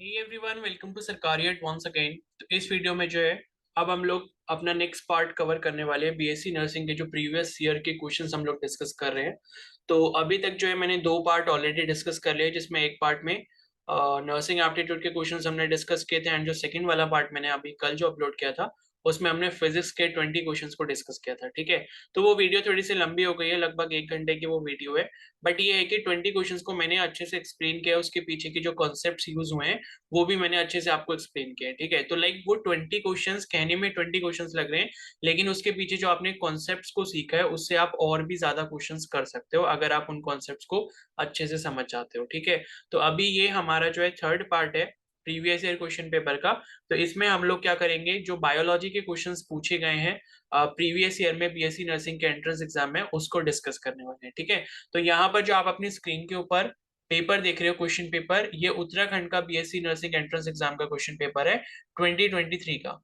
Hey everyone, welcome to Sarkariyat once again. तो इस video में जो है अब हम लोग अपना नेक्स्ट पार्ट कवर करने वाले हैं। बीएससी नर्सिंग के जो प्रीवियस ईयर के क्वेश्चंस हम लोग डिस्कस कर रहे हैं। तो अभी तक जो है मैंने दो पार्ट ऑलरेडी डिस्कस कर लिए, जिसमें एक पार्ट में नर्सिंग एप्टीट्यूड के क्वेश्चंस हमने डिस्कस किए थे, एंड जो सेकंड वाला पार्ट मैंने अभी कल जो अपलोड किया था उसमें हमने फिजिक्स के 20 क्वेश्चंस को डिस्कस किया था। ठीक है, तो वो वीडियो थोड़ी सी लंबी हो गई है, लगभग 1 घंटे की वो वीडियो है। बट ये है कि 20 क्वेश्चंस को मैंने अच्छे से एक्सप्लेन किया, उसके पीछे के जो कॉन्सेप्ट्स यूज हुए हैं वो भी मैंने अच्छे से आपको एक्सप्लेन किया है। ठीक है, तो लाइक वो 20 क्वेश्चंस कहने में 20 क्वेश्चंस लग रहे हैं, लेकिन उसके पीछे जो आपने कॉन्सेप्ट्स को सीखा है उससे आप और भी ज्यादा क्वेश्चंस कर सकते हो अगर आप उन कॉन्सेप्ट्स को अच्छे से समझ जाते हो। ठीक है, तो अभी ये हमारा जो है थर्ड पार्ट है प्रीवियस ईयर क्वेश्चन पेपर का। तो इसमें हम लोग क्या करेंगे, जो बायोलॉजी के क्वेश्चंस पूछे गए हैं प्रीवियस ईयर में बीएससी नर्सिंग के एंट्रेंस एग्जाम में, उसको डिस्कस करने वाले हैं। ठीक है, तो यहाँ पर जो आप अपनी स्क्रीन के ऊपर पेपर देख रहे हो, क्वेश्चन पेपर, ये उत्तराखंड का बीएससी नर्सिंग एंट्रेंस एग्जाम का क्वेश्चन पेपर है 2023 का।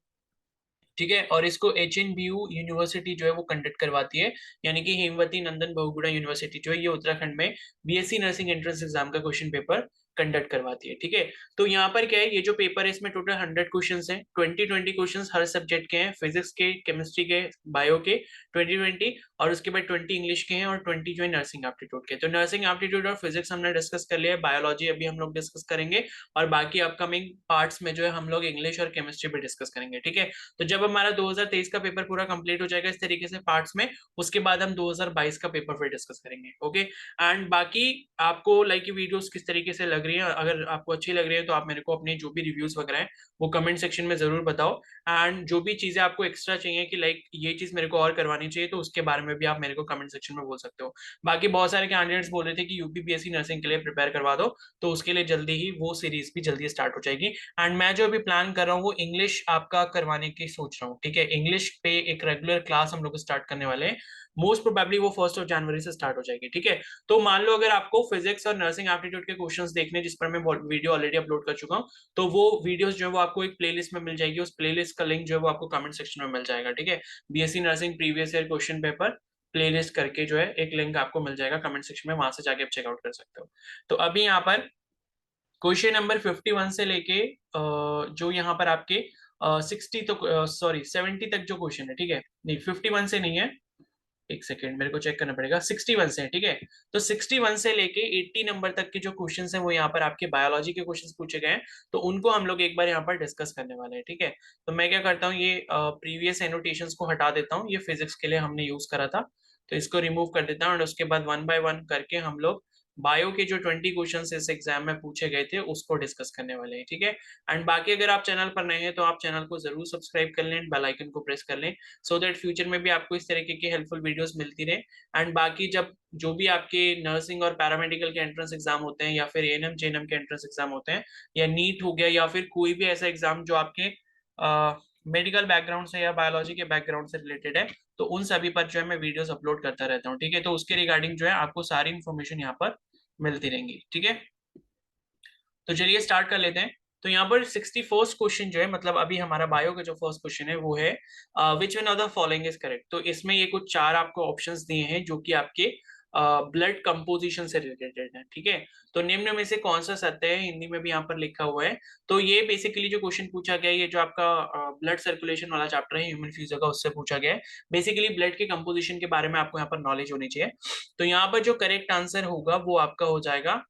ठीक है, और इसको एचएनबीयू यूनिवर्सिटी जो है वो कंडक्ट करवाती है, यानी कि हेमवती नंदन बहुगुणा यूनिवर्सिटी जो है ये उत्तराखंड में बीएससी नर्सिंग एंट्रेंस एग्जाम का क्वेश्चन पेपर कंडक्ट करवाती है। ठीक है, तो यहाँ पर क्या है, ये जो पेपर है इसमें टोटल 100 क्वेश्चन हैं। 20 हर सब्जेक्ट के हैं, फिजिक्स के, केमिस्ट्री के, बायो के 20 और उसके बाद 20 इंग्लिश के हैं और 20 जो है नर्सिंग एप्टीट्यूड के। तो नर्सिंग एप्टीट्यूड और फिजिक्स हमने डिस्कस कर लिया है, बायोलॉजी अभी हम लोग डिस्कस करेंगे, और बाकी अपकमिंग पार्ट्स में जो है हम लोग इंग्लिश और केमिस्ट्री भी डिस्कस करेंगे। ठीक है, तो जब हमारा 2023 का पेपर पूरा कंप्लीट हो जाएगा इस तरीके से पार्ट्स में, उसके बाद हम 2022 का पेपर फिर डिस्कस करेंगे। ओके, एंड बाकी आपको लाइक ये वीडियोस किस तरीके से लग रही है, अगर आपको अच्छी लग रही है तो आप मेरे को अपने जो भी रिव्यूज वगैरह हैं वो कमेंट सेक्शन में जरूर बताओ। एंड जो भी चीजें आपको एक्स्ट्रा चाहिए कि लाइक ये चीज मेरे को और करवानी चाहिए, तो उसके बारे में भी आप मेरे को कमेंट सेक्शन में बोल सकते हो। बाकी बहुत सारे कैंडिडेट्स बोल रहे थे कि यूपीपीएससी नर्सिंग के लिए प्रिपेयर करवा दो, तो उसके लिए जल्दी ही वो सीरीज भी जल्दी स्टार्ट हो जाएगी। एंड मैं जो अभी प्लान कर रहा हूँ वो इंग्लिश आपका करवाने की सोच रहा हूँ। ठीक है, इंग्लिश पे एक रेगुलर क्लास हम लोग स्टार्ट करने वाले हैं, मोस्ट प्रोबेबली वो 1 जनवरी से स्टार्ट हो जाएगी। ठीक है, तो मान लो अगर आपको फिजिक्स और नर्सिंग एप्टीट्यूड के क्वेश्चंस देखने, जिस पर मैं वीडियो ऑलरेडी अपलोड कर चुका हूँ, तो वो वीडियोस जो है वो आपको एक प्लेलिस्ट में मिल जाएगी। उस प्लेलिस्ट का लिंक जो है वो आपको कमेंट सेक्शन में मिल जाएगा। ठीक है, BSc nursing previous year question paper playlist करके जो है एक लिंक आपको मिल जाएगा कमेंट सेक्शन में, वहां से जाके आप चेकआउट कर सकते हो। तो अभी यहाँ पर क्वेश्चन नंबर 51 से लेके जो यहाँ पर आपके 60 तो सॉरी 70 तक जो क्वेश्चन है, ठीक है, नहीं 51 से नहीं है, एक सेकेंड मेरे को चेक करना पड़ेगा, 61 से है। ठीक है, तो 61 से लेके 80 नंबर तक के जो क्वेश्चंस हैं वो यहाँ पर आपके बायोलॉजी के क्वेश्चंस पूछे गए हैं, तो उनको हम लोग एक बार यहाँ पर डिस्कस करने वाले हैं। ठीक है, तो मैं क्या करता हूँ, ये प्रीवियस एनोटेशंस को हटा देता हूँ, ये फिजिक्स के लिए हमने यूज करा था, तो इसको रिमूव कर देता हूँ, और उसके बाद 1 बाय 1 करके हम लोग बायो के जो 20 क्वेश्चन इस एग्जाम में पूछे गए थे उसको डिस्कस करने वाले हैं। ठीक है, एंड बाकी अगर आप चैनल पर नए हैं तो आप चैनल को जरूर सब्सक्राइब कर लें, बेल आइकन को प्रेस कर लें, सो दैट फ्यूचर में भी आपको इस तरीके की हेल्पफुल वीडियोस मिलती रहे। एंड बाकी जब जो भी आपके नर्सिंग और पैरामेडिकल के एंट्रेंस एग्जाम होते हैं, या फिर एएनएम जेएनएम के एंट्रेंस एग्जाम होते हैं, या नीट हो गया, या फिर कोई भी ऐसा एग्जाम जो आपके मेडिकल बैकग्राउंड से या बायोलॉजी के बैकग्राउंड से रिलेटेड है, तो उन सभी पर जो है मैं वीडियोस अपलोड करता रहता हूँ। ठीक है, तो उसके रिगार्डिंग जो है आपको सारी इन्फॉर्मेशन यहाँ पर मिलती रहेंगी। ठीक है, तो चलिए स्टार्ट कर लेते हैं। तो यहाँ पर 61st क्वेश्चन जो है, मतलब अभी हमारा बायो का जो फर्स्ट क्वेश्चन है वो है which one of the following is correct. तो इसमें ये कुछ चार आपको ऑप्शंस दिए हैं जो कि आपके ब्लड कंपोजिशन से रिलेटेड है। ठीक है, तो निम्न में से कौन सा सत्य है, हिंदी में भी यहाँ पर लिखा हुआ है। तो ये बेसिकली जो क्वेश्चन पूछा गया है, ये जो आपका ब्लड सर्कुलेशन वाला चैप्टर है ह्यूमन फ्यूजर का, उससे पूछा गया है। बेसिकली ब्लड के कंपोजिशन के बारे में आपको यहाँ पर नॉलेज होनी चाहिए। तो यहाँ पर जो करेक्ट आंसर होगा वो आपका हो जाएगा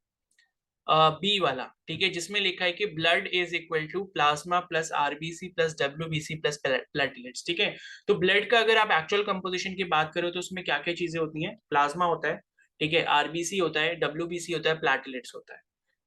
बी वाला। ठीक है, जिसमें लिखा है कि blood is equal to plasma plus RBC plus WBC plus platelets. ठीक है, तो ब्लड का अगर आप एक्चुअल कंपोजिशन की बात करो तो उसमें क्या क्या चीजें होती हैं, प्लाज्मा होता है, ठीक है, आरबीसी होता है, डब्ल्यूबीसी होता है, प्लेटलेट्स होता है।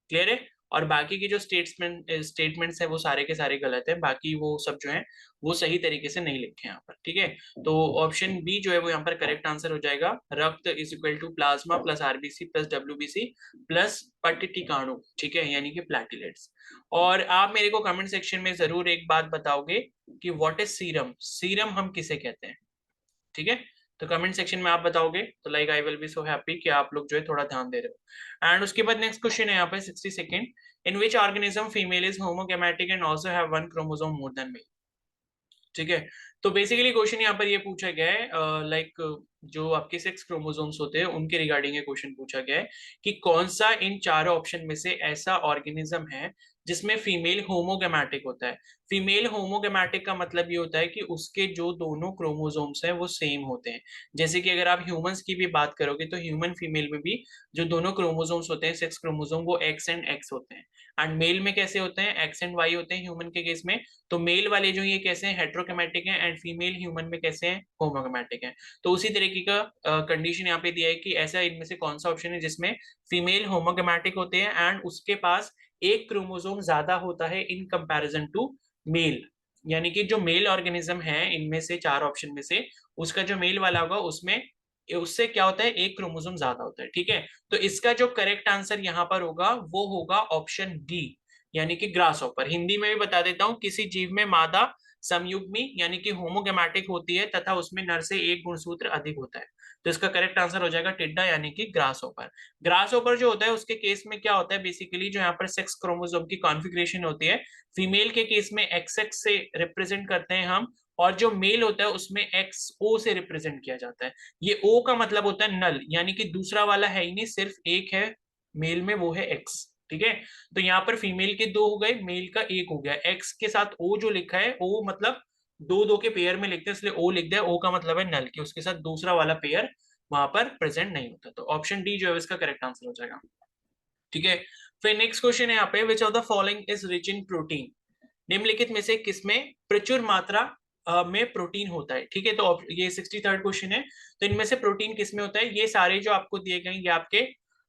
क्लियर है, और बाकी की जो स्टेटमेंट्स है वो सारे के सारे गलत है, बाकी वो सब जो है वो सही तरीके से नहीं लिखे हैं यहाँ पर। ठीक है, तो ऑप्शन बी जो है वो यहाँ पर करेक्ट आंसर हो जाएगा, रक्त is equal to plasma plus RBC plus WBC plus पट्टिकाणु। ठीक है, यानी कि प्लेटलेट्स। और आप मेरे को कमेंट सेक्शन में जरूर एक बात बताओगे कि व्हाट इज सीरम, सीरम हम किसे कहते हैं। ठीक है, तो कमेंट सेक्शन में आप बताओगे तो like I will be so happy कि आप लोग जो है थोड़ा ध्यान दे रहे हो। एंड उसके बाद नेक्स्ट क्वेश्चन है यहाँ पे 62nd, in which organism female is homogametic and also have one chromosome more than male. ठीक है। तो बेसिकली क्वेश्चन यहाँ पर ये पूछा गया है, लाइक जो आपके सेक्स क्रोमोसोम्स होते हैं उनके रिगार्डिंग ये क्वेश्चन पूछा गया है कि कौन सा इन चारों ऑप्शन में से ऐसा ऑर्गेनिज्म है जिसमें फीमेल होमोगैमेटिक होता है। फीमेल होमोगैमेटिक का मतलब ये होता है कि उसके जो दोनों क्रोमोसोम्स हैं वो सेम होते हैं। जैसे कि अगर आप ह्यूमंस की भी बात करोगे तो ह्यूमन फीमेल में भी जो दोनों क्रोमोसोम्स होते हैं सेक्स क्रोमोसोम वो एक्स एंड एक्स होते हैं। एंड मेल में कैसे होते हैं, एक्स एंड वाई होते हैं ह्यूमन के केस में। तो मेल वाले जो ये कैसे हैं, हेट्रोक्रोमैटिक हैं, एंड फीमेल ह्यूमन में कैसे हैं, होमोक्रोमैटिक हैं। तो उसी तरीके का कंडीशन यहाँ पे दिया है कि ऐसा इनमें से कौन सा ऑप्शन है जिसमें फीमेल होमोक्रोमैटिक होते हैं एंड उसके पास एक क्रोमोसोम ज्यादा होता है इन कंपैरिजन टू मेल। यानी कि जो मेल ऑर्गेनिज्म है इनमें से चार ऑप्शन में से उसका जो मेल वाला होगा उसमें उससे क्या होता है, एक क्रोमोसोम ज्यादा होता है। ठीक है। तो इसका जो करेक्ट आंसर यहाँ पर होगा वो होगा ऑप्शन डी, यानी कि ग्रास ऑपर। हिंदी में भी बता देता हूँ, किसी जीव में मादा समयुग्मी यानी कि होमोगैमेटिक होती है तथा उसमें नर से एक गुणसूत्र अधिक होता है। तो इसका करेक्ट आंसर हो जाएगा टिड्डा यानी कि ग्रास ऑपर। ग्रास ऑपर जो होता है उसके केस में क्या होता है, बेसिकली जो यहाँ पर सेक्स क्रोमोसोम की कॉन्फ़िगरेशन होती है, फीमेल के केस में एक्स एक्स से रिप्रेजेंट करते हैं हम, और जो मेल होता है उसमें एक्स ओ से रिप्रेजेंट किया जाता है। ये ओ का मतलब होता है नल, यानी कि दूसरा वाला है ही नहीं, सिर्फ एक है मेल में, वो है एक्स। ठीक है। तो यहाँ पर फीमेल के दो हो गए, मेल का एक हो गया। एक्स के साथ ओ जो लिखा है, ओ मतलब दो दो के पेयर में लिखते हैं इसलिए ओ लिख दिया। ओ का मतलब है नल, कि उसके साथ दूसरा वाला पेयर वहां पर प्रेजेंट नहीं होता। तो ऑप्शन डी जो है इसका करेक्ट आंसर हो जाएगा। ठीक है। फिर नेक्स्ट क्वेश्चन है यहाँ पे, विच of the following is rich in protein. निम्नलिखित में से किसमें प्रचुर मात्रा में प्रोटीन होता है। ठीक है। तो ये 63rd क्वेश्चन है। तो इनमें से प्रोटीन किसमें होता है, ये सारे जो आपको दिए गए ये आपके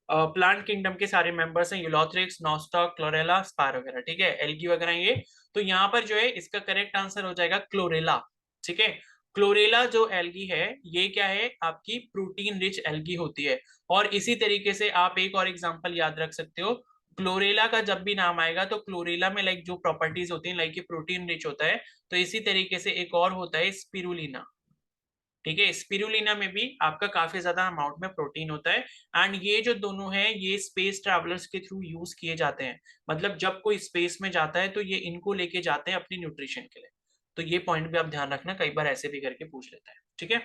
प्लांट किंगडम के सारे मेंबर्स हैं, यूलोथ्रिक्स, नॉस्टॉक, क्लोरेला, स्पार वगैरह। ठीक है, एल्गी वगैरह ये। तो यहाँ पर जो है इसका करेक्ट आंसर हो जाएगा क्लोरेला। ठीक है। क्लोरेला जो एल्गी है ये क्या है, आपकी प्रोटीन रिच एल्गी होती है। और इसी तरीके से आप एक और एग्जांपल याद रख सकते हो, क्लोरेला का जब भी नाम आएगा तो क्लोरेला में लाइक जो प्रॉपर्टीज होती हैं, लाइक ये प्रोटीन रिच होता है। तो इसी तरीके से एक और होता है स्पिरुलिना। ठीक है। स्पिरुलिना में भी आपका काफी ज्यादा अमाउंट में प्रोटीन होता है। एंड ये जो दोनों हैं ये स्पेस ट्रैवलर्स के थ्रू यूज किए जाते हैं। मतलब जब कोई स्पेस में जाता है तो ये इनको लेके जाते हैं अपनी न्यूट्रिशन के लिए। तो ये पॉइंट भी आप ध्यान रखना, कई बार ऐसे भी करके पूछ लेता है। ठीक है।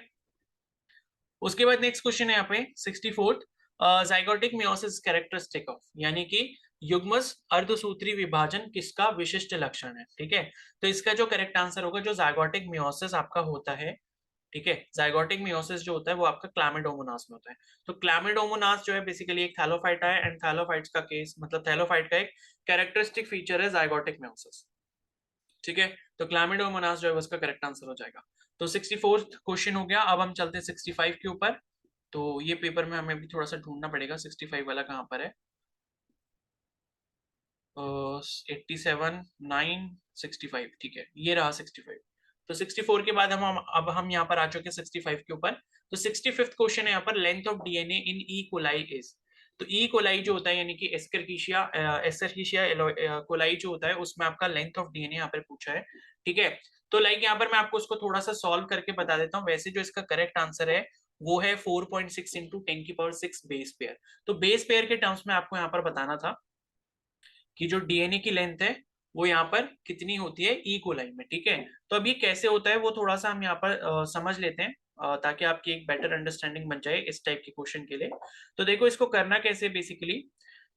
उसके बाद नेक्स्ट क्वेश्चन है यहाँ पे 64th, zygotic meiosis characteristic of, यानी कि युग्मज अर्धसूत्री विभाजन किसका विशिष्ट लक्षण है। ठीक है। तो इसका जो करेक्ट आंसर होगा, जो जाइगोटिक मियोसिस आपका होता है, ठीक है, जाइगोटिक मियोसिस जो होता है वो आपका क्लैमिडोमोनास में होता है। तो क्लैमिडोमोनास जो है बेसिकली एक थैलोफाइट है, एंड थैलोफाइट्स का केस मतलब थैलोफाइट का एक कैरेक्टरिस्टिक फीचर है जाइगोटिक मियोसिस। ठीक है। तो क्लैमिडोमोनास जो है उसका करेक्ट आंसर हो जाएगा। तो 64th क्वेश्चन हो गया। अब हम चलते हैं 65 के ऊपर। तो ये पेपर में हमें भी थोड़ा सा ढूंढना पड़ेगा 65 वाला कहाँ पर है। 87 9 65, ठीक है, ये रहा 65। तो 64 के बाद हम अब हम यहाँ पर आ चुके हैं 65 के ऊपर। तो 65th क्वेश्चन है यहाँ पर, length of DNA in E coli is. तो ई कोलाई जो होता है यानी कि एस्कर्किशिया एस्कर्किशिया कोलाई जो होता है उसमें आपका लेंथ ऑफ डीएनए यहाँ पर पूछा है। ठीक है। तो लाइक यहाँ पर मैं आपको उसको थोड़ा सा सॉल्व करके बता देता हूँ। वैसे जो इसका करेक्ट आंसर है वो है 4.6 इंटू 10 की पावर 6 बेस पेयर। तो बेस पेयर के टर्म्स में आपको यहाँ पर बताना था कि जो डीएनए की लेंथ है वो यहाँ पर कितनी होती है ई कोलाई में। ठीक है। तो अब ये कैसे होता है वो थोड़ा सा हम यहाँ पर समझ लेते हैं, ताकि आपकी एक बेटर अंडरस्टैंडिंग बन जाए इस टाइप के क्वेश्चन के लिए। तो देखो इसको करना कैसे बेसिकली।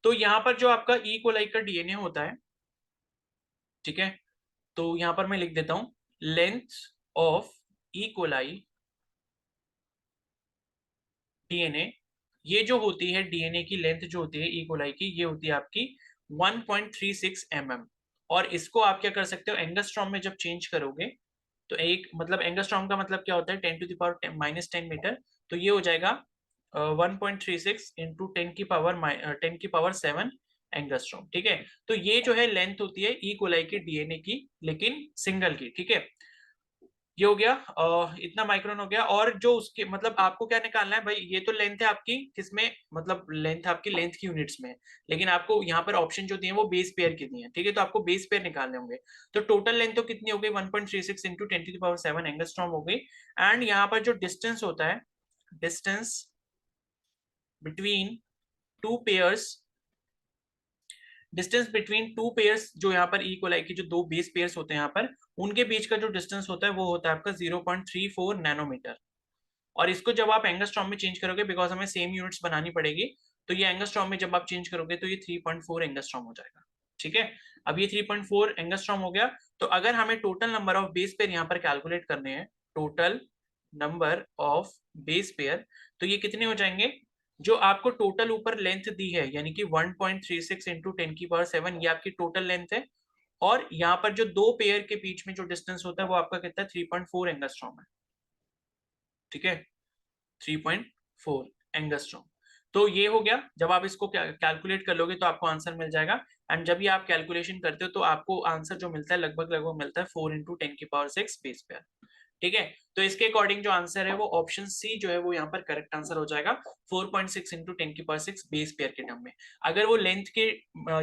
तो यहाँ पर जो आपका ई कोलाई का डीएनए होता है, ठीक है, तो यहाँ पर मैं लिख देता हूँ length of E coli DNA. ये जो होती है डीएनए की लेंथ जो होती है ई कोलाई की, ये होती है आपकी 1.36 mm। और इसको आप क्या कर सकते हो, एंगस्ट्रॉम में जब चेंज करोगे तो एक मतलब एंगस्ट्रॉम का मतलब क्या होता है, 10 to the power -10 मीटर। तो ये हो जाएगा 1.36 इंटू 10 की पावर 7 एंगस्ट्रॉम। ठीक है। तो ये जो है लेंथ होती है ई कोलाई की डीएनए की, लेकिन सिंगल की। ठीक है। ये हो गया, इतना माइक्रोन हो गया। और जो उसके मतलब आपको क्या निकालना है भाई, ये तो लेंथ है आपकी किसमें, मतलब लेंथ आपकी लेंथ की यूनिट्स में है। लेकिन आपको यहाँ पर ऑप्शन जो दिए हैं वो बेस पेयर की दिए हैं। ठीक है। तो आपको बेस पेयर निकालने होंगे। तो टोटल लेंथ तो कितनी हो गई, 1.36 इंटू 10 की पावर 7 एंगस्ट्रॉम हो गई। एंड यहाँ पर जो डिस्टेंस होता है, distance between two pairs distance between two pairs, जो यहाँ पर इक्वलाई की जो दो बेस पेयर्स होते हैं यहाँ पर, उनके बीच का जो डिस्टेंस होता है वो होता है आपका 0.34 नैनोमीटर। और इसको जब आप एंगस्ट्रॉम में चेंज करोगे, बिकॉज हमें सेम यूनिट्स बनानी पड़ेगी, तो ये एंगस्ट्रॉम में जब आप चेंज करोगे तो ये 3.4 एंगस्ट्रॉम हो जाएगा। ठीक है, अब ये 3.4 एंगस्ट्रॉम हो गया। तो अगर हमें total number of base pair यहाँ पर कैलकुलेट करने हैं, total number of base pair, तो ये कितने हो जाएंगे? जो आपको टोटल ऊपर लेंथ दी है, यानी कि 1.36 इंटू 10⁻7, ये आपकी टोटल लेंथ है। और यहाँ पर जो दो पेयर के बीच में जो डिस्टेंस होता है वो आपका कितना है? 3.4 एंगस्ट्रॉम है। ठीक है, 3.4 एंगस्ट्रॉम। तो ये हो गया। जब आप इसको कैलकुलेट कर लोगे तो आपको आंसर मिल जाएगा। एंड जब ये आप कैलकुलेशन करते हो तो आपको आंसर जो मिलता है लगभग लगभग मिलता है 4 इंटू 10⁻6 बेस पेयर। ठीक है, तो इसके अकॉर्डिंग जो आंसर है वो ऑप्शन सी जो है वो यहाँ पर करेक्ट आंसर हो जाएगा, 4.6 इंटू 10�6 बेस पेयर के टर्म में। अगर वो लेंथ के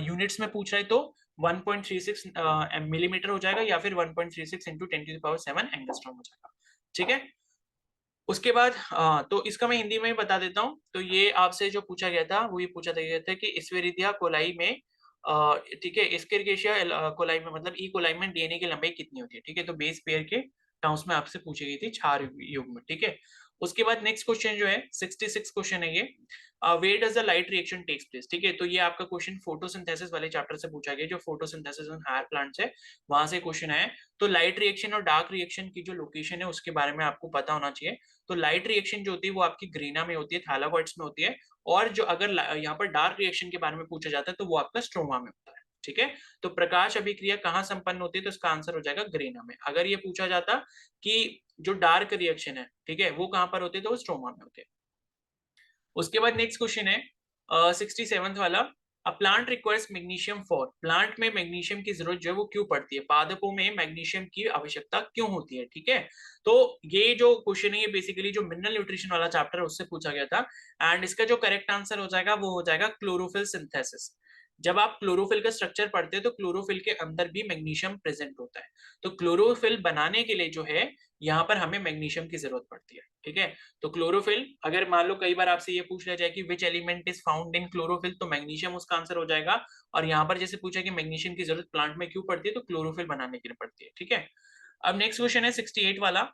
यूनिट्स में पूछ रहा है तो 1.36 मिलीमीटर हो जाएगा, या फिर 1.36 इंटू 10�7 एंगस्ट्रॉम हो जाएगा। ठीक है, उसके बाद तो इसका मैं हिंदी में ही बता देता हूँ। तो ये आपसे जो पूछा गया था वो ये पूछा गया था कि इस्वेरिदिया कोलाई में, ठीक है, इस्केरिकेशिया कोलाई में, मतलब ई कोलाई में डीएनए की लंबाई कितनी होती है। ठीक है, तो बेस पेयर के टर्म्स में आपसे पूछी गई थी 4 युग्म। ठीक है, उसके बाद नेक्स्ट क्वेश्चन जो है 66 क्वेश्चन है ये, where does the light reaction takes place. ठीक है, तो ये आपका क्वेश्चन फोटोसिंथेसिस वाले चैप्टर से पूछा गया, जो फोटोसिंथेसिस इन हायर प्लांट्स है, वहां से क्वेश्चन है। तो लाइट रिएक्शन और डार्क रिएक्शन की जो लोकेशन है उसके बारे में आपको पता होना चाहिए। तो लाइट रिएक्शन जो होती है वो आपकी ग्रीना में होती है, थैलाकोइड्स में होती है। और जो अगर यहाँ पर डार्क रिएक्शन के बारे में पूछा जाता है तो वो आपका स्ट्रोमा में होता है। ठीक है, तो प्रकाश अभिक्रिया कहाँ संपन्न होती है, तो इसका आंसर हो जाएगा ग्रीना में। अगर ये पूछा जाता कि जो डार्क रिएक्शन है, ठीक है, वो कहाँ पर होती है, तो वो स्ट्रोमा में होती है। उसके बाद नेक्स्ट क्वेश्चन है 67th वाला, a plant requires magnesium for. Plant में मैग्नीशियम की जरूरत जो है वो क्यों पड़ती है, पादपों में मैग्नीशियम की आवश्यकता क्यों होती है। ठीक है, तो ये जो क्वेश्चन है ये बेसिकली जो मिनरल न्यूट्रिशन वाला चैप्टर है उससे पूछा गया था। एंड इसका जो करेक्ट आंसर हो जाएगा वो हो जाएगा क्लोरोफिल सिंथेसिस। जब आप क्लोरोफिल का स्ट्रक्चर पढ़ते हैं तो क्लोरोफिल के अंदर भी मैग्नीशियम प्रेजेंट होता है। तो क्लोरोफिल बनाने के लिए जो है यहाँ पर हमें मैग्नीशियम की जरूरत पड़ती है। ठीक है, तो क्लोरोफिल, अगर मान लो कई बार आपसे ये पूछ लिया जाए कि which element is found in chlorophyll, तो मैग्नीशियम उसका आंसर हो जाएगा। और यहाँ पर जैसे पूछा कि मैग्नीशियम की जरूरत प्लांट में क्यों पड़ती है, तो क्लोरोफिल बनाने के लिए पड़ती है। ठीक है, अब नेक्स्ट क्वेश्चन है 68 वाला,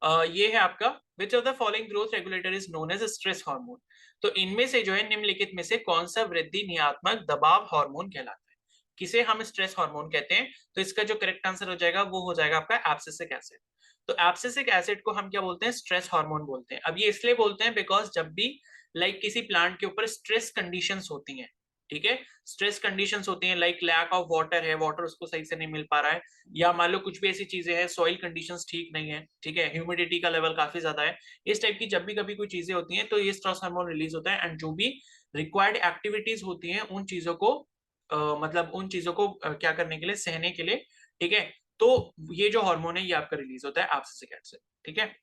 ये है आपका, which of the following growth regulator is known as stress hormone. तो इनमें से जो है निम्नलिखित में से कौन सा वृद्धि नियात्मक दबाव हार्मोन कहलाता है, किसे हम स्ट्रेस हार्मोन कहते हैं। तो इसका जो करेक्ट आंसर हो जाएगा वो हो जाएगा आपका एब्सिसिक एसिड। तो एब्सिसिक एसिड को हम क्या बोलते हैं, स्ट्रेस हार्मोन बोलते हैं। अब ये इसलिए बोलते हैं बिकॉज जब भी किसी प्लांट के ऊपर स्ट्रेस कंडीशंस होती हैं, ठीक है, स्ट्रेस कंडीशंस होती हैं, लाइक लैक ऑफ वाटर है, वाटर उसको सही से नहीं मिल पा रहा है, या मान लो कुछ भी ऐसी चीजें हैं, सॉइल कंडीशंस ठीक नहीं है, ठीक है, ह्यूमिडिटी का लेवल काफी ज्यादा है, इस टाइप की जब भी कभी कोई चीजें होती हैं तो ये स्ट्रेस हार्मोन रिलीज होता है। एंड जो भी रिक्वायर्ड एक्टिविटीज होती हैं उन चीजों को मतलब उन चीजों को क्या करने के लिए, सहने के लिए, ठीक है, तो ये जो हार्मोन है ये आपका रिलीज होता है एब्सिसिक एसिड से। ठीक है,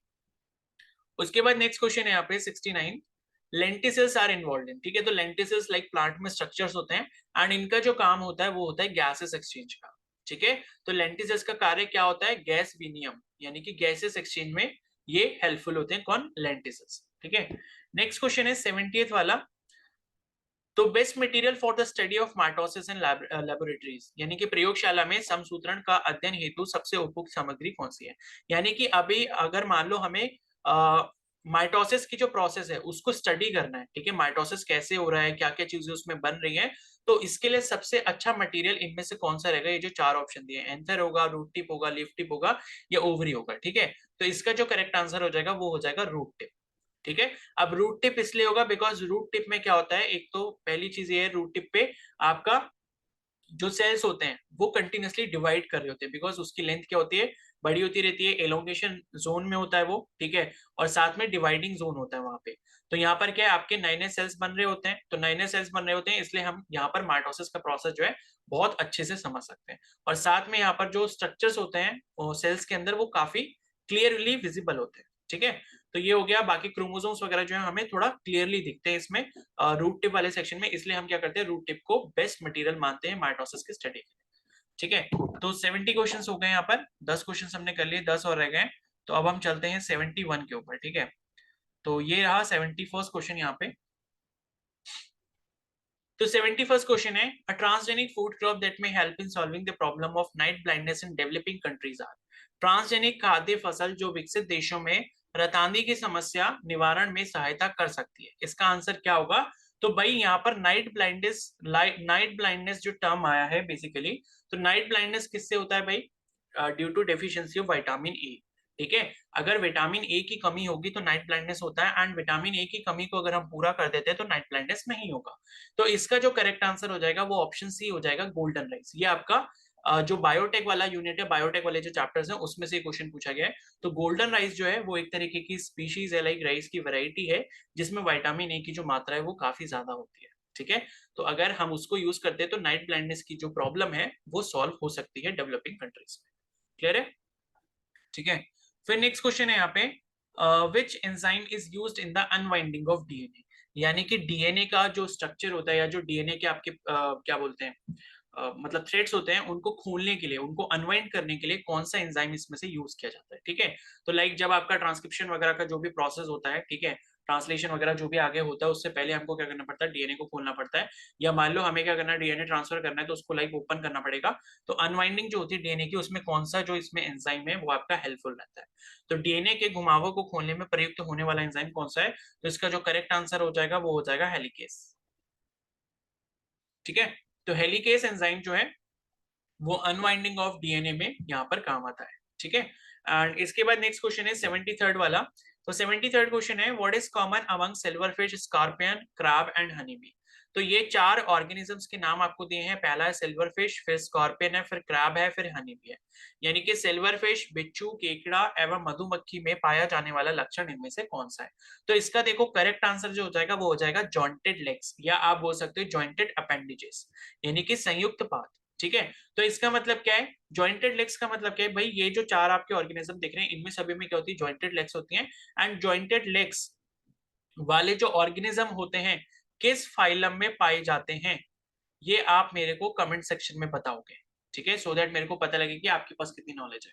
उसके बाद नेक्स्ट क्वेश्चन है यहाँ पे 69, लेंटिसेल्स आर इन्वॉल्व इन। ठीक है, तो लेंटिसेल्स लाइक प्लांट में स्ट्रक्चर्स होते हैं एंड इनका जो काम होता है वो होता है गैसेस एक्सचेंज का। ठीक है, तो लेंटिसेल्स का कार्य क्या होता है, गैस विनिमय, यानी कि गैसेस एक्सचेंज में ये हेल्पफुल होते हैं, कौन, लेंटिसेल्स। ठीक है, नेक्स्ट क्वेश्चन है 70th वाला, तो best material for the study of mitosis in laboratories, यानी कि प्रयोगशाला में समसूत्रण का अध्ययन हेतु सबसे उपयुक्त सामग्री कौन सी है। यानी कि अभी अगर मान लो हमें माइटोसिस की जो प्रोसेस है उसको स्टडी करना है, ठीक है, माइटोसिस कैसे हो रहा है, क्या क्या चीजें उसमें बन रही हैं, तो इसके लिए सबसे अच्छा मटेरियल इनमें से कौन सा रहेगा। ये जो 4 ऑप्शन दिए, एंथर होगा, रूट टिप होगा, लीफ टिप होगा, या ओवरी होगा। ठीक है, तो इसका जो करेक्ट आंसर हो जाएगा वो हो जाएगा रूट टिप। ठीक है, अब रूट टिप इसलिए होगा बिकॉज रूट टिप में क्या होता है, एक तो पहली चीज ये है, रूट टिप पे आपका जो सेल्स होते हैं वो कंटिन्यूअसली डिवाइड कर रहे होते हैं, बिकॉज उसकी लेंथ क्या होती है, बड़ी होती रहती है, एलोंगेशन जोन में होता है वो, ठीक है, और साथ में डिवाइडिंग जोन होता है वहां पे। तो यहाँ पर क्या है, आपके नए नए सेल्स बन रहे होते हैं, तो नए नए सेल्स बन रहे होते हैं, इसलिए हम यहाँ पर माइटोसिस का प्रोसेस जो है बहुत अच्छे से समझ सकते हैं। और साथ में यहाँ पर जो स्ट्रक्चर्स होते हैं सेल्स के अंदर वो काफी क्लियरली विजिबल होते हैं। ठीक है, तो ये हो गया। बाकी क्रोमोसोम्स वगैरह जो है हमें थोड़ा क्लियरली दिखते हैं इसमें रूट टिप वाले सेक्शन में, इसलिए हम क्या करते हैं, रूट टिप को बेस्ट मटेरियल मानते हैं माइटोसिस की स्टडी के लिए। ठीक है, तो 70 क्वेश्चंस हो गए यहाँ पर, 10 क्वेश्चंस हमने कर लिए, 10 और रह गए। तो अब हम चलते हैं 71 के ऊपर। ठीक है, तो ये रहा 71st क्वेश्चन यहाँ पे। तो 71st क्वेश्चन है, a transgenic food crop that may help in solving the problem of night blindness in developing countries are. Transgenic खाद्य फसल जो विकसित देशों में रातांधी की समस्या निवारण में सहायता कर सकती है। इसका आंसर क्या होगा? तो भाई यहाँ पर नाइट ब्लाइंडनेस जो टर्म आया है बेसिकली, तो नाइट ब्लाइंडनेस किससे होता है भाई? Due to deficiency of vitamin A. ठीक है, अगर विटामिन ए की कमी होगी तो नाइट ब्लाइंडनेस होता है, एंड विटामिन ए की कमी को अगर हम पूरा कर देते हैं तो नाइट ब्लाइंडनेस नहीं होगा। तो इसका जो करेक्ट आंसर हो जाएगा वो ऑप्शन सी हो जाएगा, गोल्डन राइस। ये आपका जो बायोटेक वाला यूनिट है, बायोटेक वाले जो चैप्टर्स हैं उसमें से क्वेश्चन पूछा गया है। तो गोल्डन राइस जो है वो एक तरीके की स्पीशीज है, लाइक राइस की वैरायटी है जिसमें विटामिन ए की जो मात्रा है वो काफी ज्यादा होती है। ठीक है, तो अगर हम उसको यूज करते हैं तो नाइट ब्लाइंडनेस की जो प्रॉब्लम है वो सॉल्व हो सकती है डेवलपिंग कंट्रीज में। क्लियर है? ठीक है, फिर नेक्स्ट क्वेश्चन है यहाँ पे, which enzyme is used in the unwinding of DNA. यानी कि डीएनए का जो स्ट्रक्चर होता है या जो डीएनए के आपके क्या बोलते हैं मतलब थ्रेड्स होते हैं, उनको खोलने के लिए, उनको अनवाइंड करने के लिए कौन सा एंजाइम इसमें से यूज किया जाता है। ठीक है, तो लाइक जब आपका ट्रांसक्रिप्शन वगैरह का जो भी प्रोसेस होता है, ठीक है, ट्रांसलेशन वगैरह जो भी आगे होता है, उससे पहले हमको क्या करना पड़ता है? डीएनए को खोलना पड़ता है। या मान लो हमें क्या करना है, डीएनए ट्रांसफर करना है तो उसको लाइक ओपन करना पड़ेगा। तो अनवाइंडिंग जो होती है डीएनए की, उसमें कौन सा जो इसमें एंजाइम है वो आपका हेल्पफुल रहता है। तो डीएनए के घुमावों को खोलने में प्रयुक्त होने वाला एंजाइम कौन सा है? तो इसका जो करेक्ट आंसर हो जाएगा वो हो जाएगा हेलिकेस। ठीक है, तो हेलिकेस एंजाइम जो है वो अनवाइंडिंग ऑफ डीएनए में यहाँ पर काम आता है। ठीक है, एंड इसके बाद नेक्स्ट क्वेश्चन है 73rd वाला। तो 73rd क्वेश्चन है, what is common among silverfish, scorpion, crab and honey bee. तो ये चार ऑर्गेनिजम्स के नाम आपको दिए हैं। पहला है सिल्वरफिश, फिर स्कॉर्पियन है, फिर क्रैब है, फिर हनी बी है। यानी कि सिल्वरफिश, बिच्छू, केकड़ा एवं मधुमक्खी में पाया जाने वाला लक्षण इनमें से कौन सा है? तो इसका देखो करेक्ट आंसर जो हो जाएगा वो हो जाएगा जॉइंटेड लेग्स, या आप बोल सकते हो जॉइंटेड अपेंडेजेस, यानी कि संयुक्त पाद। ठीक है, तो इसका मतलब क्या है? जॉइंटेड लेग्स का मतलब क्या है भाई? ये जो चार आपके ऑर्गेनिज्म दिख रहे हैं इनमें सभी में क्या होती है? जॉइंटेड लेग्स होती हैं। एंड जॉइंटेड लेग्स वाले जो ऑर्गेनिज्म होते हैं किस फाइलम में पाए जाते हैं, ये आप मेरे को कमेंट सेक्शन में बताओगे। ठीक है, सो दैट मेरे को पता लगे कि आपके पास कितनी नॉलेज है।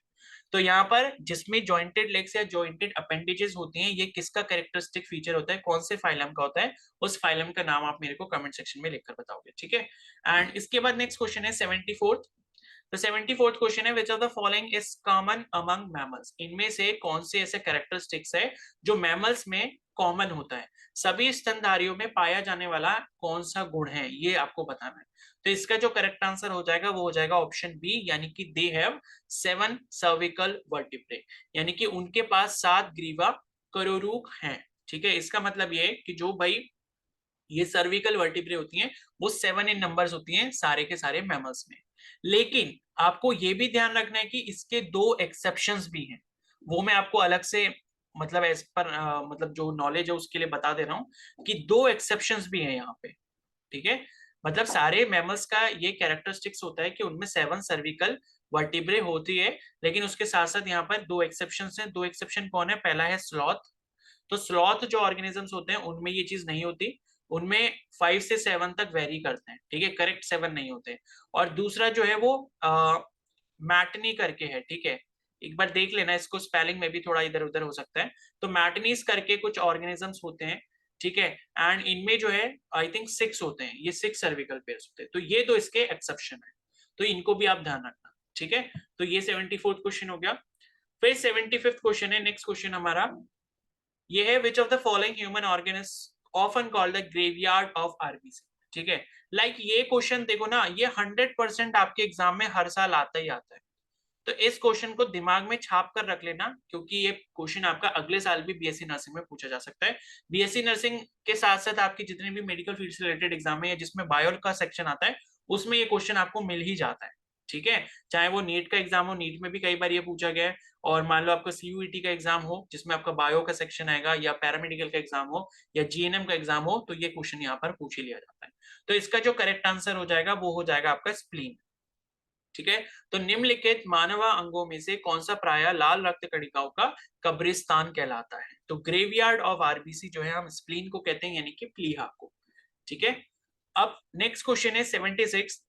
तो यहाँ पर जिसमें जॉइंटेड लेग्स या जॉइंटेड अपेंडेजेस होती हैं, ये किसका कैरेक्टरिस्टिक फीचर होता है, कौन से फाइलम का होता है, उस फाइलम का नाम आप मेरे को कमेंट सेक्शन में लिखकर बताओगे। ठीक है, एंड इसके बाद नेक्स्ट क्वेश्चन है 74th। तो 74th क्वेश्चन है, विच of the following is common among mammals. इनमें से कौन से ऐसे कैरेक्टरिस्टिक्स है जो मैमल्स में कॉमन होता है? सभी स्तनधारियों में पाया जाने वाला कौन सा गुण है, ये आपको बताना है। तो इसका जो करेक्ट आंसर हो जाएगा वो हो जाएगा ऑप्शन बी, यानी कि दे हैव 7 सर्विकल वर्टिब्रे, यानी कि उनके पास 7 ग्रीवा करोरूक हैं। ठीक है, इसका मतलब ये कि जो भाई ये सर्विकल वर्टिब्रे होती हैं वो 7 इन नंबर्स होती हैं सारे के सारे मैमल्स में। लेकिन आपको ये भी ध्यान रखना है कि इसके दो एक्सेप्शंस भी हैं, वो मैं आपको अलग से मतलब एज पर मतलब जो नॉलेज है उसके लिए बता दे रहा हूँ कि दो एक्सेप्शंस भी हैं यहाँ पे। ठीक है, मतलब सारे मैमल्स का ये कैरेक्टरिस्टिक्स होता है कि उनमें 7 सर्विकल वर्टिब्रे होती है, लेकिन उसके साथ साथ यहाँ पर दो एक्सेप्शन हैं। दो एक्सेप्शन कौन है? पहला है स्लॉथ। तो स्लॉथ जो ऑर्गेनिजम्स होते हैं उनमें ये चीज नहीं होती, उनमें 5 से 7 तक वेरी करते हैं। ठीक है, करेक्ट 7 नहीं होते। और दूसरा जो है वो मैटनी करके है। ठीक है, एक बार देख लेना, इसको स्पेलिंग में भी थोड़ा इधर उधर हो सकता है। तो मैटनीस करके कुछ ऑर्गेनिजम्स होते हैं। ठीक है, एंड इनमें जो है आई थिंक 6 होते हैं, ये 6 सर्विकल पेयर्स होते हैं। तो ये तो इसके एक्सेप्शन है, तो इनको भी आप ध्यान रखना। ठीक है, तो ये 74th क्वेश्चन हो गया। फिर 75th क्वेश्चन है, नेक्स्ट क्वेश्चन हमारा ये है, विच of the following human organ is often called the graveyard of RBC. ठीक है, लाइक ये क्वेश्चन देखो ना, ये 100% आपके एग्जाम में हर साल आता ही आता है। तो इस क्वेश्चन को दिमाग में छाप कर रख लेना, क्योंकि ये क्वेश्चन आपका अगले साल भी बीएससी नर्सिंग में पूछा जा सकता है। बीएससी नर्सिंग के साथ साथ आपकी जितने भी मेडिकल फील्ड से रिलेटेड एग्जाम है या जिसमें बायो का सेक्शन आता है उसमें ये क्वेश्चन आपको मिल ही जाता है। ठीक है, चाहे वो नीट का एग्जाम हो, नीट में भी कई बार ये पूछा गया है। और मान लो आपका सीयूईटी का एग्जाम हो जिसमें आपका बायो का सेक्शन आएगा, या पैरामेडिकल का एग्जाम हो, या जीएनएम का एग्जाम हो, तो ये क्वेश्चन यहाँ पर पूछ ही लिया जाता है। तो इसका जो करेक्ट आंसर हो जाएगा वो हो जाएगा आपका स्प्लीन। ठीक है, तो निम्नलिखित मानव अंगों में से कौन सा प्राय लाल रक्त कणिकाओं का कब्रिस्तान कहलाता है? तो ग्रेवयार्ड ऑफ आरबीसी जो है हम स्प्लीन को कहते हैं, यानी कि प्लीहा को। ठीक है, अब नेक्स्ट क्वेश्चन है 76।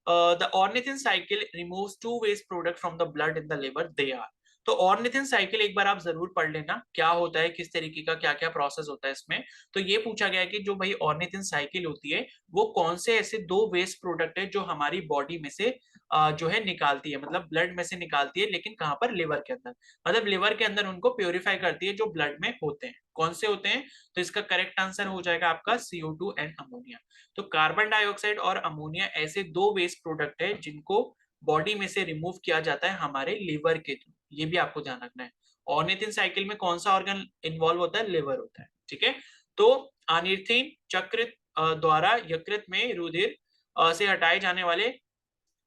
The ornithine cycle removes two waste product from the blood in the liver, they are. तो ऑर्निथिन साइकिल एक बार आप जरूर पढ़ लेना, क्या होता है, किस तरीके का क्या क्या प्रोसेस होता है इसमें। तो ये पूछा गया है कि जो भाई ऑर्निथिन साइकिल होती है वो कौन से ऐसे दो वेस्ट प्रोडक्ट है जो हमारी बॉडी में से जो है निकालती है, मतलब ब्लड में से निकालती है, लेकिन कहाँ पर, लिवर के अंदर, मतलब लिवर के अंदर उनको प्योरीफाई करती है जो ब्लड में होते हैं। कौन से होते हैं? तो इसका करेक्ट आंसर हो जाएगा आपका CO2 एंड अमोनिया। तो कार्बन डाइऑक्साइड और अमोनिया ऐसे दो वेस्ट प्रोडक्ट है जिनको बॉडी में से रिमूव किया जाता है हमारे लिवर के थ्रू, ये भी आपको ध्यान रखना है। ऑर्निथिन साइकिल में कौन सा ऑर्गन इन्वॉल्व होता है? लिवर होता है, ठीक है। तो ऑर्निथिन चक्र द्वारा यकृत में रुधिर से हटाए जाने वाले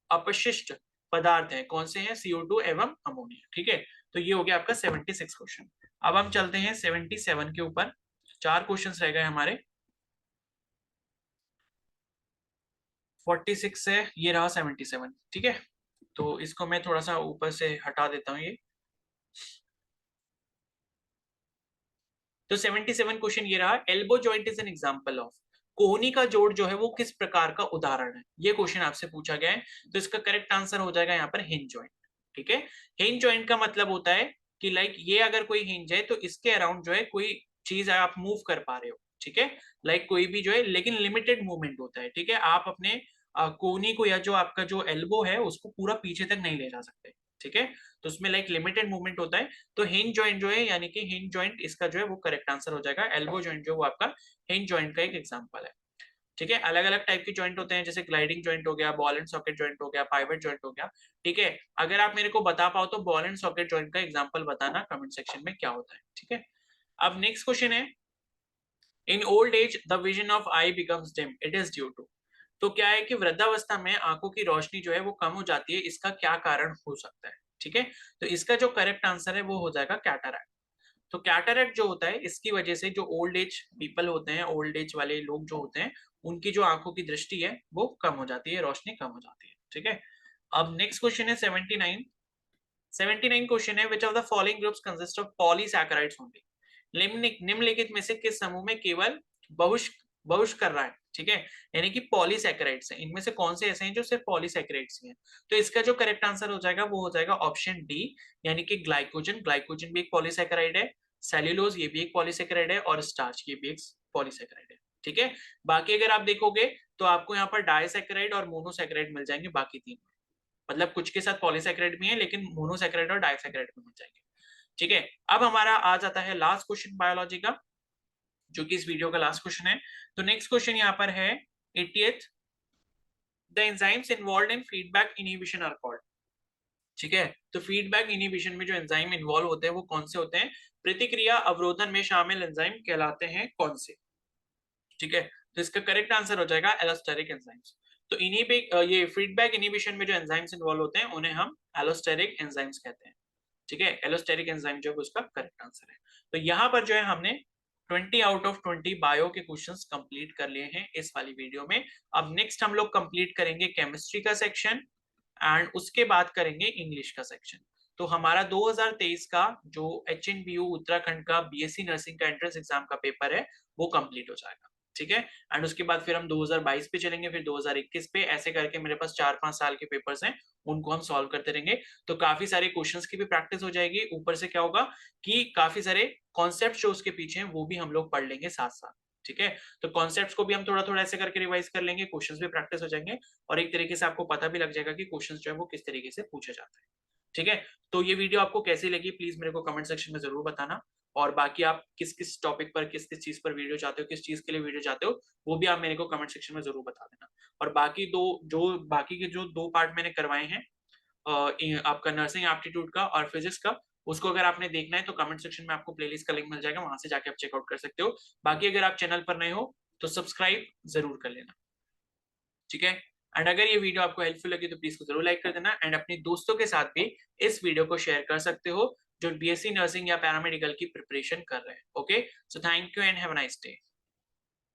अपशिष्ट पदार्थ हैं, कौन से हैं? CO2 एवं अमोनिया, ठीक है। तो ये हो गया आपका 76 क्वेश्चन। अब हम चलते हैं 77 के ऊपर, 4 क्वेश्चंस रह गए हमारे। 46 से ये रहा 77, ठीक है। तो इसको मैं थोड़ा सा ऊपर से हटा देता हूँ ये। तो 77 क्वेश्चन ये रहा, elbow joint is an example of, कोहनी का जोड़ जो है वो किस प्रकार का उदाहरण है, ये क्वेश्चन आपसे पूछा गया है। तो इसका करेक्ट आंसर हो जाएगा यहाँ पर हिंज जॉइंट, ठीक है। हिंज जॉइंट का मतलब होता है कि लाइक ये अगर कोई हिंज है तो इसके अराउंड जो है कोई चीज आप मूव कर पा रहे हो, ठीक है। लाइक कोई भी जो है, लेकिन लिमिटेड मूवमेंट होता है, ठीक है। आप अपने कोहनी को या जो आपका जो एल्बो है उसको पूरा पीछे तक नहीं ले जा सकते, ठीक है। तो उसमें लाइक लिमिटेड मूवमेंट होता है। तो हिंज जॉइंट जो है, यानी कि हिंज जॉइंट इसका जो है वो करेक्ट आंसर हो जाएगा। एल्बो जॉइंट जो वो आपका हिंज जॉइंट का एक एग्जांपल है, ठीक है। अलग अलग टाइप के जॉइंट होते हैं, जैसे ग्लाइडिंग जॉइंट हो गया, बॉल एंड सॉकेट जॉइंट हो गया, पाइवट जॉइंट हो गया, ठीक है। अगर आप मेरे को बता पाओ तो बॉल एंड सॉकेट जॉइंट का एग्जांपल बताना कमेंट सेक्शन में क्या होता है, ठीक है। अब नेक्स्ट क्वेश्चन है, in old age the vision of eye becomes dim, it is due to. तो क्या है कि वृद्धावस्था में आंखों की रोशनी जो है वो कम हो जाती है, इसका क्या कारण हो सकता है, ठीक है। तो इसका जो करेक्ट आंसर है वो हो जाएगा कैटरैक्ट। तो कैटरैक्ट जो होता है इसकी वजह से जो ओल्ड एज पीपल होते हैं, ओल्ड एज वाले लोग जो होते हैं, उनकी जो आंखों की दृष्टि है वो कम हो जाती है, रोशनी कम हो जाती है, ठीक है। अब नेक्स्ट क्वेश्चन है 79। 79 क्वेश्चन है, विच of the following groups consist of polysaccharides only. निम्नलिखित में से किस समूह में केवल बहुश बहुश कर रहा है, ठीक है, यानी कि पॉलीसैकेराइड्स है, इनमें से कौन से ऐसे हैं जो सिर्फ पॉलीसैकेराइड्स ही हैं। तो इसका जो करेक्ट आंसर हो जाएगा वो हो जाएगा ऑप्शन डी, यानी कि ग्लाइकोजन। ग्लाइकोजन भी एक पॉलीसैकेराइड है, सेल्यूलोज ये भी एक पॉलीसैकेराइड है, और स्टार्च ये भी एक पॉलीसैकेराइड है, ठीक है। बाकी अगर आप देखोगे तो आपको यहाँ पर डाइसैकेराइड और मोनोसैकेराइड मिल जाएंगे बाकी तीन, मतलब कुछ के साथ पॉलीसैकेराइड भी है लेकिन मोनोसैकेराइड और डाइसैकेराइड भी मिल जाएंगे, ठीक है। अब हमारा आ जाता है लास्ट क्वेश्चन बायोलॉजी का, जो कि इस वीडियो का लास्ट क्वेश्चन है। तो नेक्स्ट क्वेश्चन यहाँ पर है 80th, the enzymes involved in feedback inhibition are called, ठीक है। तो फीडबैक इनहिबिशन में जो एंजाइम इन्वॉल्व होते हैं वो कौन से होते हैं? प्रतिक्रिया अवरोधन में शामिल एंजाइम कहलाते हैं कौन से, ठीक है। तो इसका करेक्ट आंसर हो जाएगा एलोस्टेरिक एंजाइम्स। तो ये फीडबैक इनहिबिशन में जो एंजाइम्स इन्वॉल्व होते हैं उन्हें हम एलोस्टेरिक एंजाइम्स कहते हैं, ठीक है। एलोस्टेरिक एंजाइम जो है उसका करेक्ट आंसर है। तो यहाँ पर जो है हमने 20 आउट ऑफ 20 बायो के क्वेश्चंस कंप्लीट कर लिए हैं इस वाली वीडियो में। अब नेक्स्ट हम लोग कंप्लीट करेंगे केमिस्ट्री का सेक्शन, एंड उसके बाद करेंगे इंग्लिश का सेक्शन। तो हमारा 2023 का जो HNBU उत्तराखंड का BSc नर्सिंग का एंट्रेंस एग्जाम का पेपर है वो कंप्लीट हो जाएगा, ठीक है। एंड उसके बाद फिर हम 2022 पे चलेंगे, फिर 2021 पे, ऐसे करके मेरे पास 4-5 साल के पेपर्स हैं, उनको हम सॉल्व करते रहेंगे। तो काफी सारे क्वेश्चंस की भी प्रैक्टिस हो जाएगी, ऊपर से क्या होगा कि काफी सारे कॉन्सेप्ट जो उसके पीछे हैं वो भी हम लोग पढ़ लेंगे साथ साथ, ठीक है। तो कॉन्सेप्ट्स को भी हम थोड़ा थोड़ा ऐसे करके रिवाइज कर लेंगे, क्वेश्चंस भी प्रैक्टिस हो जाएंगे, और एक तरीके से आपको पता भी लग जाएगा कि क्वेश्चंस जो है वो किस तरीके से पूछे जाते हैं, ठीक है। तो ये वीडियो आपको कैसी लगी प्लीज मेरे को कमेंट सेक्शन में जरूर बताना, और बाकी आप किस किस टॉपिक पर, किस किस चीज पर वीडियो चाहते हो, किस चीज के लिए वीडियो चाहते हो, वो भी आप मेरे को कमेंट सेक्शन में जरूर बता देना। और बाकी के जो दो पार्ट मैंने करवाए हैं, आपका नर्सिंग एप्टीट्यूड का और फिजिक्स का, उसको अगर आपने देखना है तो कमेंट सेक्शन में आपको प्लेलिस्ट का लिंक मिल जाएगा, वहां से जाके आप चेकआउट कर सकते हो। बाकी अगर आप चैनल पर नए हो तो सब्सक्राइब जरूर कर लेना, ठीक है। एंड अगर ये वीडियो आपको हेल्पफुल लगी तो प्लीज को जरूर लाइक कर देना, एंड अपने दोस्तों के साथ भी इस वीडियो को शेयर कर सकते हो जो BSc नर्सिंग या पैरामेडिकल की प्रिपरेशन कर रहे हैं। Okay, so thank you and have a nice day.